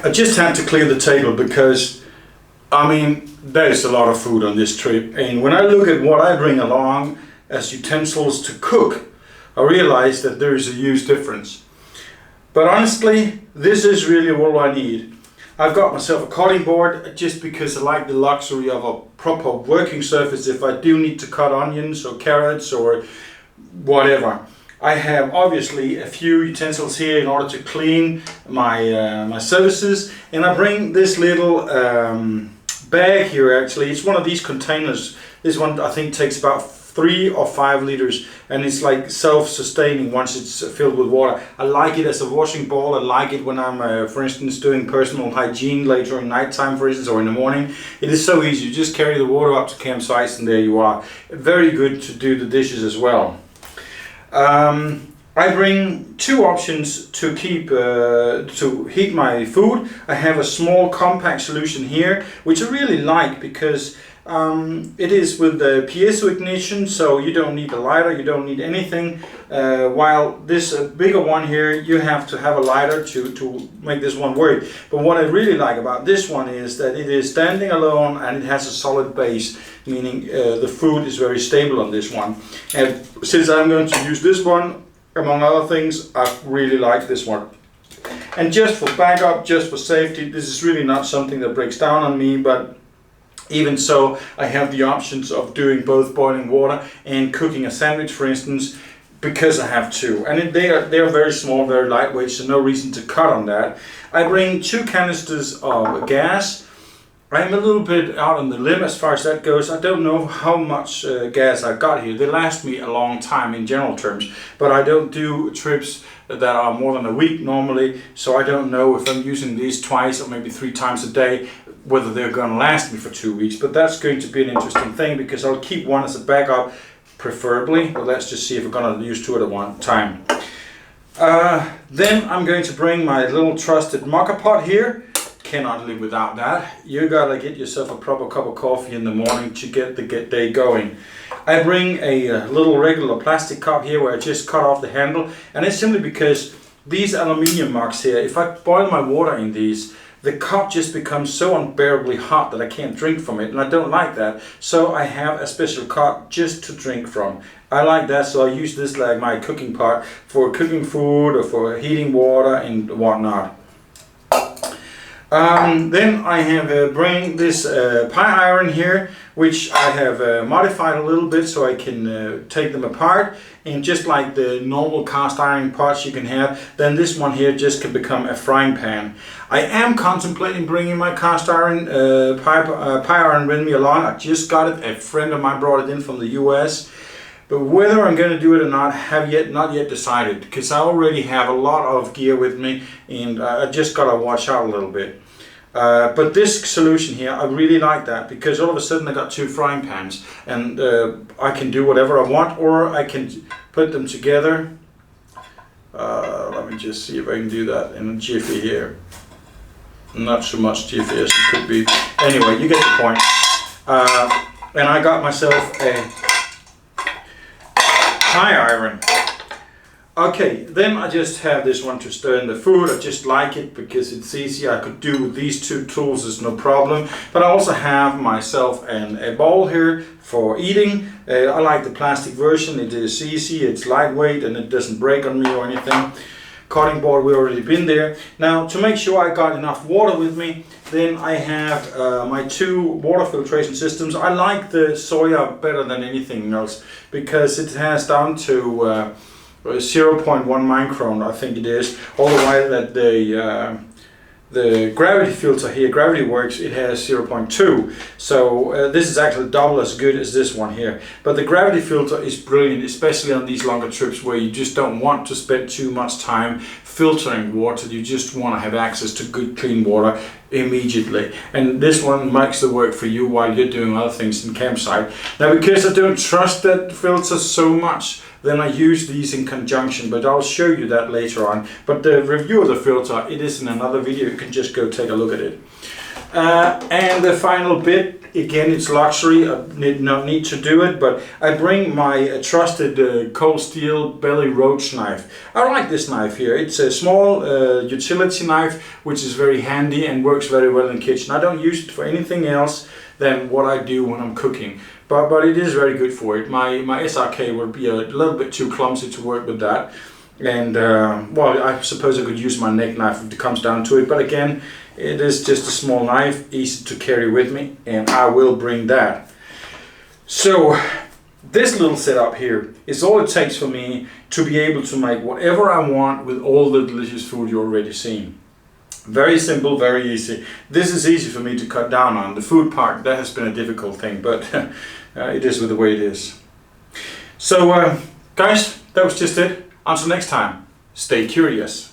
I just had to clear the table because, I mean, there's a lot of food on this trip, and when I look at what I bring along as utensils to cook, I realize that there is a huge difference. But honestly, this is really all I need. I've got myself a cutting board just because I like the luxury of a proper working surface if I do need to cut onions or carrots or whatever. I have obviously a few utensils here in order to clean my surfaces, and I bring this little bag here. Actually, it's one of these containers. This one I think takes about 3 or 5 liters, and it's like self-sustaining once it's filled with water. I like it as a washing bowl. I like it when I'm for instance doing personal hygiene later in nighttime, for instance, or in the morning. It is so easy. You just carry the water up to campsites and there you are. Very good to do the dishes as well. I bring 2 options to keep to heat my food. I have a small compact solution here, which I really like because it is with the piezo ignition, so you don't need a lighter, you don't need anything. While this bigger one here, you have to have a lighter to make this one work. But what I really like about this one is that it is standing alone and it has a solid base, meaning the food is very stable on this one. And since I'm going to use this one, among other things, I really like this one. And just for backup, just for safety, this is really not something that breaks down on me, but even so, I have the options of doing both boiling water and cooking a sandwich, for instance, because I have to. And they are very small, very lightweight, so no reason to cut on that. I bring 2 canisters of gas. I'm a little bit out on the limb as far as that goes. I don't know how much gas I got here. They last me a long time in general terms, but I don't do trips that are more than a week normally, so I don't know if I'm using these twice or maybe 3 times a day, whether they're going to last me for 2 weeks. But that's going to be an interesting thing because I'll keep one as a backup, preferably. But let's just see if we're going to use 2 at one time. Then I'm going to bring my little trusted mocha pot here. Cannot live without that. You gotta get yourself a proper cup of coffee in the morning to get the day going. I bring a little regular plastic cup here where I just cut off the handle, and it's simply because these aluminium mugs here, if I boil my water in these, the cup just becomes so unbearably hot that I can't drink from it, and I don't like that. So I have a special cup just to drink from. I like that, so I use this like my cooking pot for cooking food or for heating water and whatnot. Then I have bring this pie iron here, which I have modified a little bit so I can take them apart. And just like the normal cast iron pots you can have, then this one here just can become a frying pan. I am contemplating bringing my cast iron pie iron with me along. I just got it. A friend of mine brought it in from the US. But whether I'm going to do it or not, have not yet decided, because I already have a lot of gear with me, and I just got to watch out a little bit. But this solution here, I really like that, because all of a sudden I got 2 frying pans, and I can do whatever I want, or I can put them together. Let me just see if I can do that in a jiffy here. Not so much jiffy as it could be. Anyway, you get the point. And I got myself a pie iron. Okay, then I just have this one to stir in the food. I just like it because it's easy. I could do with these 2 tools, it's no problem. But I also have myself a bowl here for eating. I like the plastic version. It is easy, it's lightweight, and it doesn't break on me or anything. Cutting board, we already been there. Now, to make sure I got enough water with me, then I have my 2 water filtration systems. I like the Soya better than anything else because it has down to 0.1 micron, I think it is. All the while that the gravity filter here, Gravity Works, it has 0.2. So this is actually double as good as this one here. But the gravity filter is brilliant, especially on these longer trips where you just don't want to spend too much time filtering water. You just want to have access to good clean water immediately. And this one makes the work for you while you're doing other things in campsite. Now, because I don't trust that filter so much, then I use these in conjunction, but I'll show you that later on. But the review of the filter, it is in another video. You can just go take a look at it. And the final bit, again, it's luxury, I not need to do it, but I bring my trusted cold steel belly roach knife. I like this knife here. It's a small utility knife, which is very handy and works very well in the kitchen. I don't use it for anything else than what I do when I'm cooking, but it is very good for it. My SRK would be a little bit too clumsy to work with that. And well, I suppose I could use my neck knife if it comes down to it, but again, it is just a small knife, easy to carry with me, and I will bring that. So this little setup here is all it takes for me to be able to make whatever I want with all the delicious food you're already seen. Very simple, very easy. This is easy for me to cut down on. The food part, that has been a difficult thing, but it is with the way it is. So guys, that was just it. Until next time, stay curious.